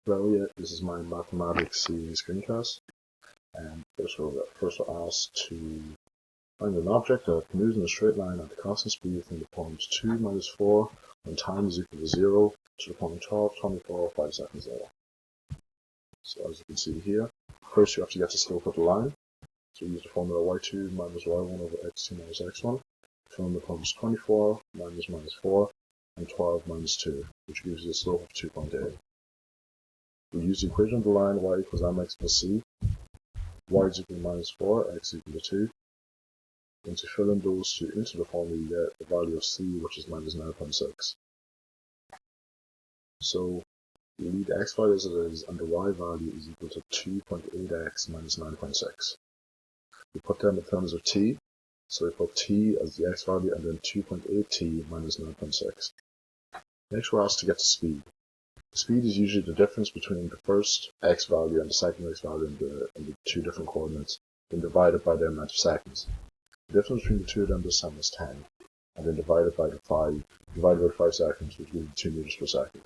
Well, yeah, this is my mathematics C screencast, and first we're asked to find an object that moves in a straight line at a constant speed from the point 2 minus 4 when time is equal to 0 to the point 12, 24, 5 seconds later. So as you can see here, first you have to get the slope of the line. So we use the formula y2 minus y1 over x2 minus x1. From the points 24 minus 4 and 12 minus 2, which gives you a slope of 2.8. We use the equation of the line y equals mx plus c, y is equal to minus 4, x is equal to 2. And to fill in those two into the formula, you get the value of c, which is minus 9.6. So we leave the x value as it is, and the y value is equal to 2.8x minus 9.6. We put them in terms of t, so we put t as the x value and then 2.8t minus 9.6. Next we're asked to get the speed. The speed is usually the difference between the first x value and the second x value in the two different coordinates, then divided by the amount of seconds. The difference between the two of them this time is 10, and then divided by 5 seconds, which gives 2 meters per second.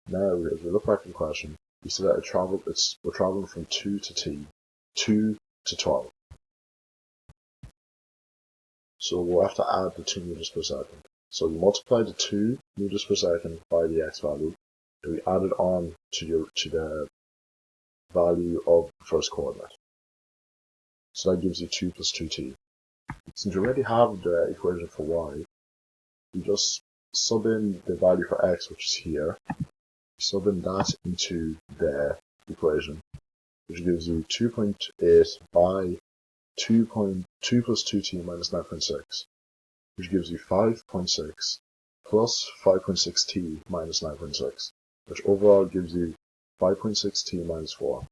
Now, as we look back at the question, we see that we're traveling from 2 to t, 2 to 12. So we'll have to add the 2 meters per second. So we multiply the 2 meters per second by the x value, and we add it on to the value of the first coordinate. So that gives you 2 plus 2t. Since you already have the equation for y, you just sub in the value for x, which is here, sub in that into the equation, which gives you 2.8 by 2 plus 2t minus 9.6, which gives you 5.6 plus 5.6t minus 9.6, which overall gives you 5.6t minus 4.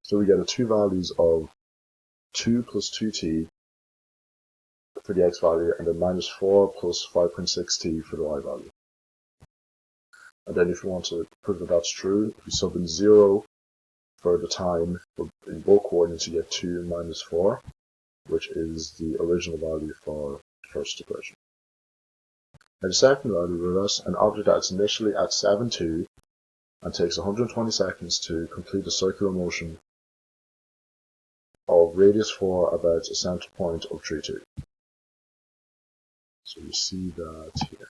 So we get the two values of 2 plus 2t for the x value, and then minus 4 plus 5.6t for the y value. And then if you want to prove that that's true, if you sub in 0 for the time in both coordinates, you get 2 minus 4, which is the original value for the first equation. And the second value reverse an object that's initially at 7,2 and takes 120 seconds to complete a circular motion of radius for about a center point of 3,2. So you see that here.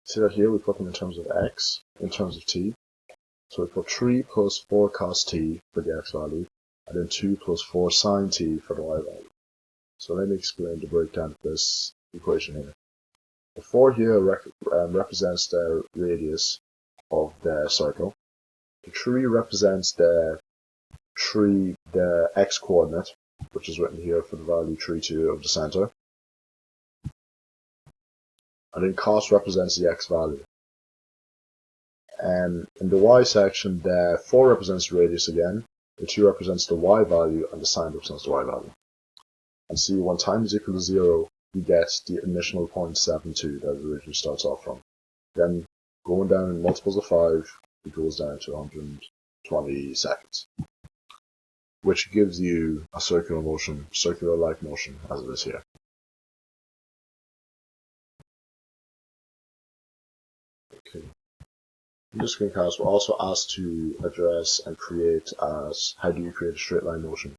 See that here we put them in terms of x, in terms of t. So we put 3 plus 4 cos t for the x value, and then 2 plus 4 sin t for the y value. So let me explain the breakdown of this equation here. The 4 here represents the radius of the circle. The 3 represents the x coordinate, which is written here for the value 3,2 of the center. And then cos represents the x value. And in the y section, the 4 represents the radius again, the 2 represents the y value, and the sin represents the y value. And see, when time is equal to 0, you get the initial 0.72 that it originally starts off from. Then, going down in multiples of 5, it goes down to 120 seconds, which gives you a circular-like motion, as it is here. Okay. In this screencast, we're also asked to address and create how do you create a straight line motion.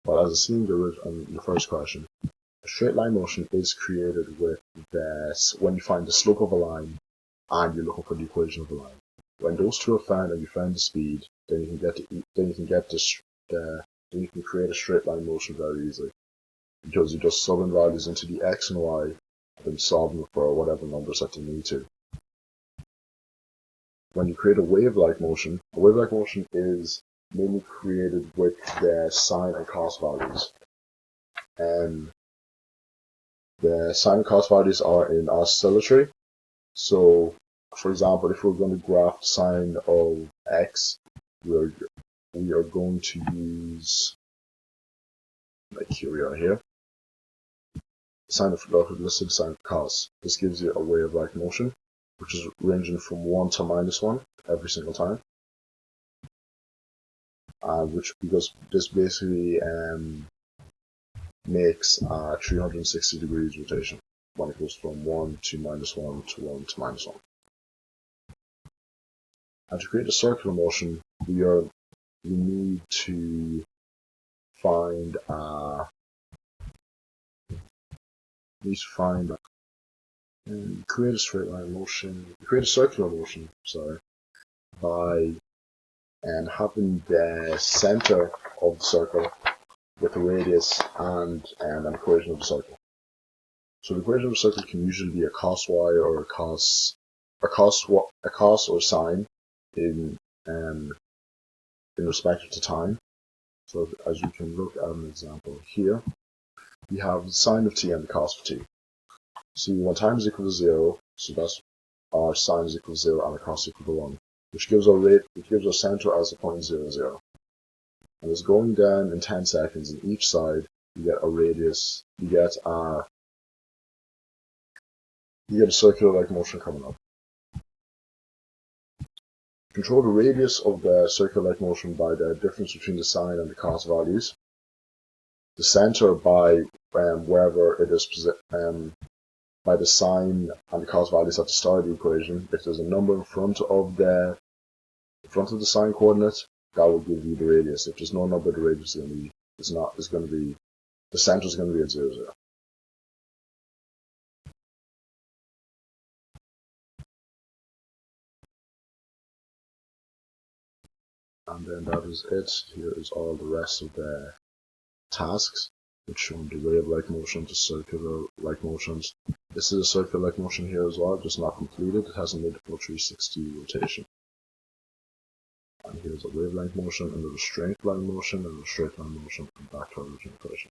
Well, as seen in the first question, a straight line motion is created with when you find the slope of a line and you're looking for the equation of the line. When those two are found and you find the speed, then you can create a straight line motion very easily, because you just sub in values into the x and y and then solve them for whatever numbers that you need to. When you create a wave-like motion is mainly created with the sine and cos values. And the sine and cos values are in oscillatory. So, for example, if we're going to graph sine of x, we are going to use, like here we are here, sine of listed sine of cos. This gives you a wave-like motion, which is ranging from 1 to minus 1 every single time. Because this basically makes a 360 degrees rotation when it goes from 1 to minus 1 to 1 to minus 1. And to create a circular motion, we need to find create a straight line motion, create a circular motion, sorry, by having the center of the circle with the radius and an equation of the circle. So the equation of the circle can usually be a cos y or a cos or sine in respect to time. So as you can look at an example here, we have the sine of t and the cos of t. So when time is equal to 0, so that's our sine is equal to 0 and our cos is equal to 1, which gives our center as a point 0, 0. And it's going down in 10 seconds, and each side you get a radius, you get a circular-like motion coming up. Control the radius of the circular-like motion by the difference between the sine and the cos values. The center by wherever it is by the sine and the cos values at the start of the equation. If there's a number in front of the sine coordinate, that will give you the radius. If there's no number, the radius is going to be the center is going to be at 0, 0. And then that is it. Here is all the rest of the tasks, which show the wave-like motions, the circular-like motions. This is a circular-like motion here as well, just not completed. It hasn't made the full 360 rotation. And here's a wave-length motion, and there's a straight line motion, and a straight line motion, and back to our original equation.